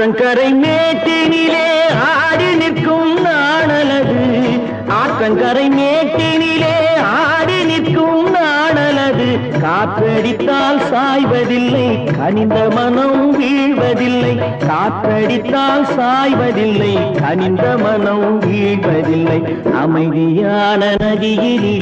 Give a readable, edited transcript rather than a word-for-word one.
ஆற்றங்கரை மேட்டினிலே ஆடி நிற்கும் நாணலது ஆற்றங்கரை மேட்டினிலே ஆடி நிற்கும் நாணலது காற்றடித்தால் சாய்வதில்லை கனிந்த மனம் வீழ்வதில்லை காற்றடித்தால் சாய்வதில்லை கனிந்த மனம் வீழ்வதில்லை அமைதியான நதியிலே